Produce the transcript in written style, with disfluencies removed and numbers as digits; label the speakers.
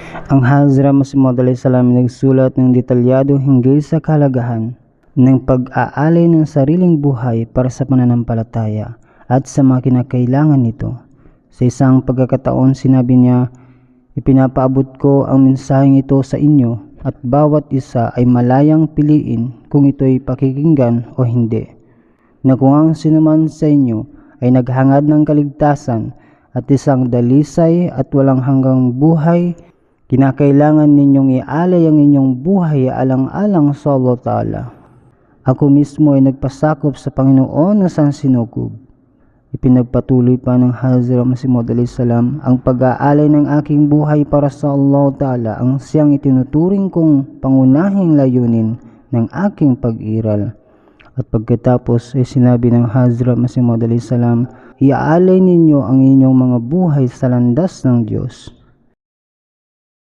Speaker 1: Ang Hazrat Masih Maud salam nagsulat ng detalyado hinggil sa kahalagahan ng pag-aalay ng sariling buhay para sa pananampalataya at sa mga kinakailangan nito. Sa isang pagkakataon sinabi niya, "Ipinapaabot ko ang mensaheng ito sa inyo at bawat isa ay malayang piliin kung ito'y pakikinggan o hindi, na kung ang sinuman sa inyo ay naghangad ng kaligtasan at isang dalisay at walang hanggang buhay, kinakailangan ninyong ialay ang inyong buhay alang-alang sa Allah Ta'ala. Ako mismo ay nagpasakop sa Panginoon na sansinukob." Ipinagpatuloy pa ng Hazrat Masih Maud salam, "Ang pag-aalay ng aking buhay para sa Allah Ta'ala ang siyang itinuturing kong pangunahing layunin ng aking pag-iral." At pagkatapos ay sinabi ng Hazrat Masih Maud salam, "Iaalay ninyo ang inyong mga buhay sa landas ng Diyos."